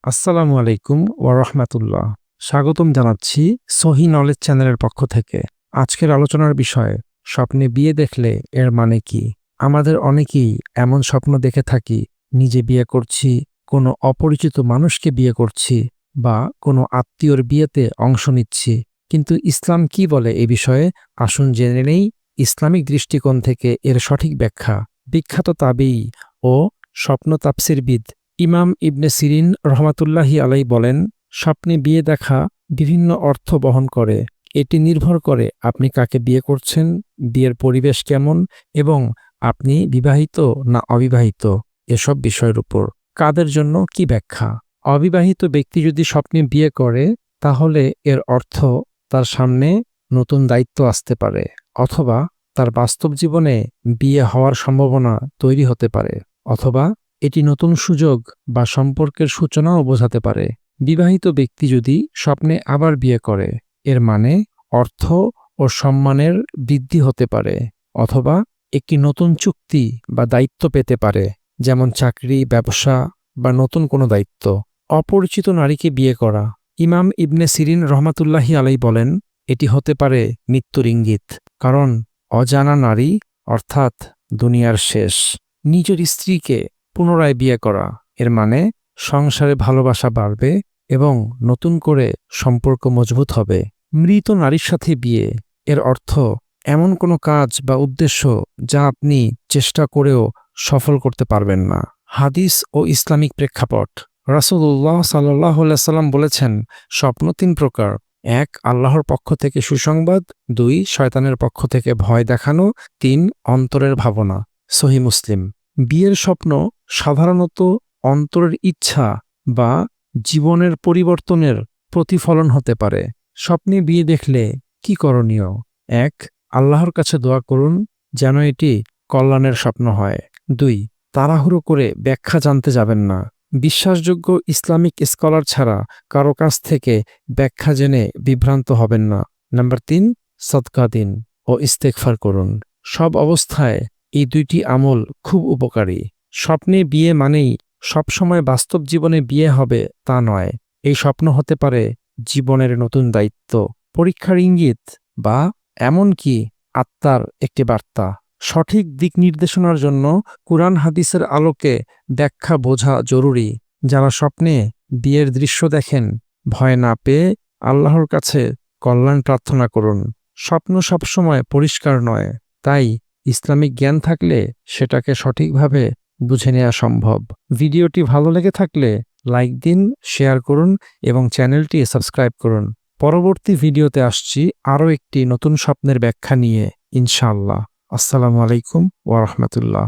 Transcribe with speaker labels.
Speaker 1: আসসালামু আলাইকুম রাহমাতুল্লাহ। স্বাগতম জানাচ্ছি সহি নলেজ চ্যানেলের পক্ষ থেকে। আজকের আলোচনার বিষয়, স্বপ্নে বিয়ে দেখলে এর মানে কি? আমাদের অনেকেই এমন স্বপ্ন দেখে থাকি, নিজে বিয়ে করছি, কোনো অপরিচিত মানুষকে বিয়ে করছি বা কোনো আত্মীয়র বিয়েতে অংশ নিচ্ছি। কিন্তু ইসলাম কি বলে এ বিষয়ে? আসুন জেনে নেই ইসলামিক দৃষ্টিকোণ থেকে এর সঠিক ব্যাখ্যা। বিখ্যাত তাবেয়ী ও স্বপ্ন তাফসিরবিদ ইমাম ইবনে সিরিন রহমাতুল্লাহি আলাইহি বলেন, স্বপ্নে বিয়ে দেখা বিভিন্ন অর্থ বহন করে। এটি নির্ভর করে আপনি কাকে বিয়ে করছেন, বিয়ের পরিবেশ কেমন এবং আপনি বিবাহিত না অবিবাহিত এসব বিষয়ের উপর। কাদের জন্য কি ব্যাখ্যা? অবিবাহিত ব্যক্তি যদি স্বপ্নে বিয়ে করে, তাহলে এর অর্থ তার সামনে নতুন দায়িত্ব আসতে পারে, অথবা তার বাস্তব জীবনে বিয়ে হওয়ার সম্ভাবনা তৈরি হতে পারে, অথবা এটি নতুন সুযোগ বা সম্পর্কের সূচনাও বোঝাতে পারে। বিবাহিত ব্যক্তি যদি স্বপ্নে আবার বিয়ে করে, এর মানে অর্থ ও সম্মানের বৃদ্ধি হতে পারে, অথবা একটি নতুন চুক্তি বা দায়িত্ব পেতে পারে, যেমন চাকরি, ব্যবসা বা নতুন কোনো দায়িত্ব। অপরিচিত নারীকে বিয়ে করা, ইমাম ইবনে সিরিন রহমাতুল্লাহি আলাইহি বলেন, এটি হতে পারে মৃত্যুর ইঙ্গিত, কারণ অজানা নারী অর্থাৎ দুনিয়ার শেষ। নিজের স্ত্রীকে পুনরায় বিয়ে করা, এর মানে সংসারে ভালোবাসা বাড়বে এবং নতুন করে সম্পর্ক মজবুত হবে। মৃত নারীর সাথে বিয়ে, এর অর্থ এমন কোনো কাজ বা উদ্দেশ্য যা আপনি চেষ্টা করেও সফল করতে পারবেন না। হাদিস ও ইসলামিক প্রেক্ষাপট, রাসূলুল্লাহ সাল্লাল্লাহু আলাইহি সাল্লাম বলেছেন, স্বপ্ন ৩ প্রকার: ১. আল্লাহর পক্ষ থেকে সুসংবাদ, ২. শয়তানের পক্ষ থেকে ভয় দেখানো, ৩. অন্তরের ভাবনা। সহিহ মুসলিম। বিয়ের স্বপ্ন সাধারণত অন্তরের ইচ্ছা বা জীবনের পরিবর্তনের প্রতিফলন হতে পারে। স্বপ্নে বিয়ে দেখলে কি করণীয়? ১. আল্লাহর কাছে দোয়া করুন যেন এটি কল্যাণের স্বপ্ন হয়। ২. তাড়াহুড়ো করে ব্যাখ্যা জানতে যাবেন না। বিশ্বাসযোগ্য ইসলামিক স্কলার ছাড়া কারো কাছ থেকে ব্যাখ্যা জেনে বিভ্রান্ত হবেন না। নাম্বার ৩. সদকা দিন ও ইস্তেগফার করুন। সব অবস্থায় এই ২টি আমল খুব উপকারী। স্বপ্নে বিয়ে মানেই সবসময় বাস্তব জীবনে বিয়ে হবে তা নয়। এই স্বপ্ন হতে পারে জীবনের নতুন দায়িত্ব, পরীক্ষার ইঙ্গিত বা এমনকি আত্মার একটি বার্তা। সঠিক দিক নির্দেশনার জন্য কুরআন হাদিসের আলোকে ব্যাখ্যা বোঝা জরুরি। যারা স্বপ্নে বিয়ের দৃশ্য দেখেন, ভয় না পেয়ে আল্লাহর কাছে কল্যাণ প্রার্থনা করুন। স্বপ্ন সবসময় পরিষ্কার নয়, তাই ইসলামিক জ্ঞান থাকলে সেটাকে সঠিকভাবে বুঝে নেওয়া সম্ভব। ভিডিওটি ভালো লেগে থাকলে লাইক দিন, শেয়ার করুন এবং চ্যানেলটি সাবস্ক্রাইব করুন। পরবর্তী ভিডিওতে আসছি আরও একটি নতুন স্বপ্নের ব্যাখ্যা নিয়ে, ইনশাআল্লাহ। আসসালামু আলাইকুম রাহমাতুল্লাহ।